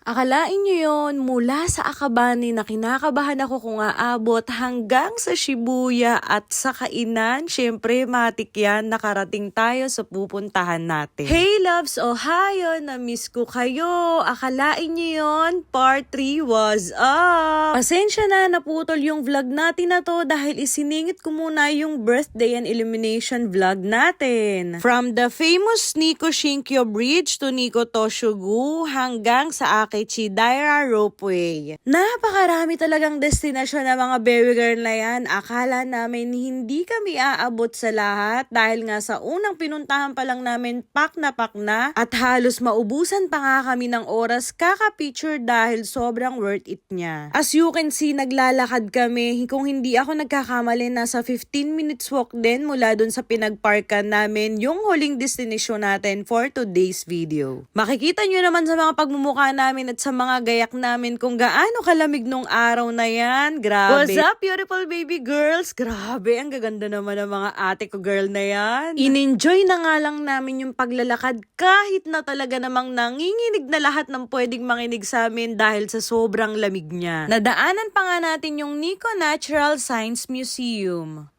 Akalain nyo yun, mula sa Akabani na kinakabahan ako kung aabot hanggang sa Shibuya at sa kainan, syempre matik yan, nakarating tayo sa pupuntahan natin. Hey loves, Ohio, na-miss ko kayo. Akalain nyo yun, part 3 was up. Pasensya na, naputol yung vlog natin na to dahil isiningit ko muna yung birthday and illumination vlog natin. From the famous Nikko Shinkyo Bridge to Nikko Toshogu hanggang sa Daira Ropeway. Napakarami talagang destinasyon ng mga baby girl na yan. Akala namin hindi kami aabot sa lahat dahil nga sa unang pinuntahan pa lang namin pak na at halos maubusan pa nga kami ng oras kaka-picture dahil sobrang worth it niya. As you can see, naglalakad kami. Kung hindi ako nagkakamali, nasa 15 minutes walk din mula dun sa pinagparkan namin yung huling destination natin for today's video. Makikita nyo naman sa mga pagmumukha namin at sa mga gayak namin kung gaano kalamig nung araw na yan. Grabe. What's up, beautiful baby girls? Grabe, ang gaganda naman ng mga ate ko girl na yan. In-enjoy na nga lang namin yung paglalakad kahit na talaga namang nanginginig na lahat ng pwedeng manginig sa amin dahil sa sobrang lamig niya. Nadaanan pa nga natin yung Nikko Natural Science Museum.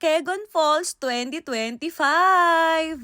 Kegon Falls 2025.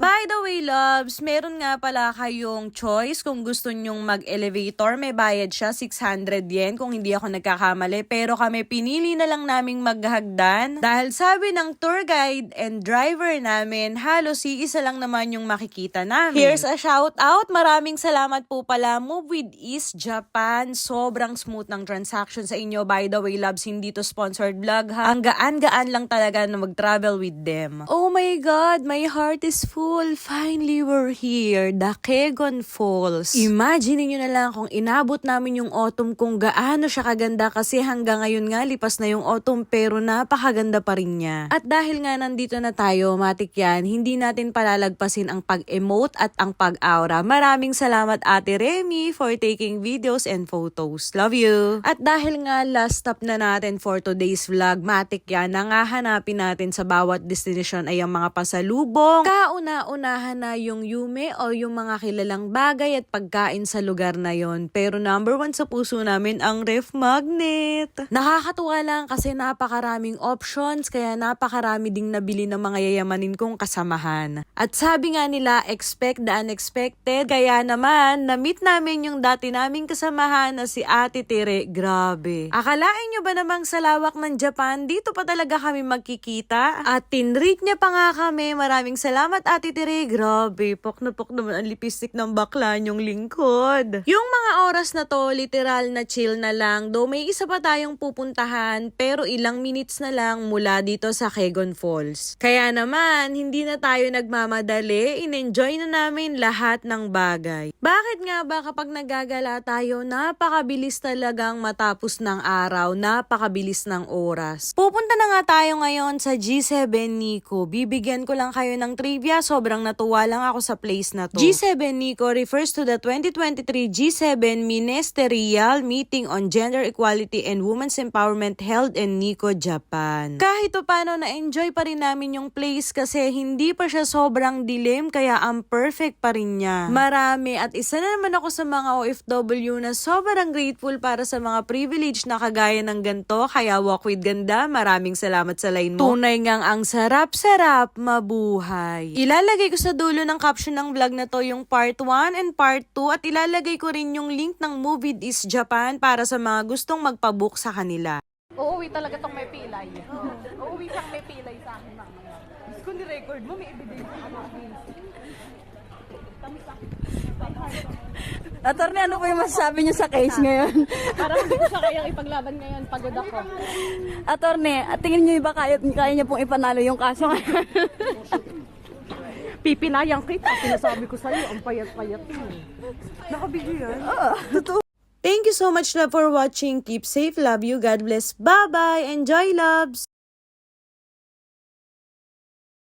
By the way, loves, meron nga pala kayong choice kung gusto nyong mag-elevator. May bayad siya, 600 yen kung hindi ako nagkakamali. Pero kami pinili na lang naming maghagdan dahil sabi ng tour guide and driver namin, halos iisa lang naman yung makikita namin. Here's a shout out. Maraming salamat po pala, Move with Ease Japan. Sobrang smooth ng transaction sa inyo. By the way, loves, hindi to sponsored vlog ha. Ang gaan-gaan lang talaga na travel with them. Oh my God, my heart is full. Finally, we're here. The Kegon Falls. Imagine niyo na lang kung inabot namin yung autumn kung gaano siya kaganda kasi hanggang ngayon nga lipas na yung autumn pero napakaganda pa rin niya. At dahil nga nandito na tayo, matik yan, hindi natin palalagpasin ang pag-emote at ang pag-aura. Maraming salamat Ate Remy for taking videos and photos. Love you! At dahil nga last stop na natin for today's vlog, matik yan, nangahanapin natin sa bawat destination ay ang mga pasalubong. Kauna-unahan na yung yume o yung mga kilalang bagay at pagkain sa lugar na yon. Pero number 1 sa puso namin ang ref magnet. Nakakatuwa lang kasi napakaraming options kaya napakarami ding nabili ng mga yayamanin kong kasamahan. At sabi nga nila, expect the unexpected. Kaya naman, na-meet namin yung dati naming kasamahan na si Ate Tere. Grabe. Akalain nyo ba namang sa lawak ng Japan, dito pa talaga kami magkikita? At tinreat niya pa nga kami. Maraming salamat Ate Tere. Grabe, pok naman ang lipstick ng bakla niyong lingkod. Yung mga oras na to, literal na chill na lang. Though may isa pa tayong pupuntahan, pero ilang minutes na lang mula dito sa Kegon Falls. Kaya naman, hindi na tayo nagmamadali. In-enjoy na namin lahat ng bagay. Bakit nga ba kapag nagagala tayo, napakabilis talagang matapos ng araw, napakabilis ng oras. Pupunta na nga tayo ngayon sa G7 Nikko. Bibigyan ko lang kayo ng trivia. Sobrang natuwa lang ako sa place na to. G7 Nikko refers to the 2023 G7 Ministerial Meeting on Gender Equality and Women's Empowerment held in Nikko, Japan. Kahit paano na-enjoy pa rin namin yung place kasi hindi pa siya sobrang dilim kaya ang perfect pa rin niya. Marami at isa na naman ako sa mga OFW na sobrang grateful para sa mga privilege na kagaya ng ganito. Kaya walk with ganda. Maraming salamat sa line mo. Tunay ngang ang sarap-sarap mabuhay. Ilalagay ko sa dulo ng caption ng vlog na to yung part 1 and part 2 at ilalagay ko rin yung link ng Move with Ease Japan para sa mga gustong magpabook sa kanila. Uuwi talaga tong may pilay. Uuwi siyang may pilay sa akin mamaya. Kung ni-record mo, may ebidensya ka na. Attorney, ano po yung masasabi niyo sa case ngayon? Parang hindi ko siya kayang ipaglaban ngayon. Pagod ako. Attorney, tingin niyo ba kaya niyo pong ipanalo yung kaso ngayon? Pipinayang kita. Sinasabi ko sa'yo, ang payat-payat mo. Nakabigyo yan? Totoo. Thank you so much love for watching. Keep safe. Love you. God bless. Bye-bye. Enjoy, loves.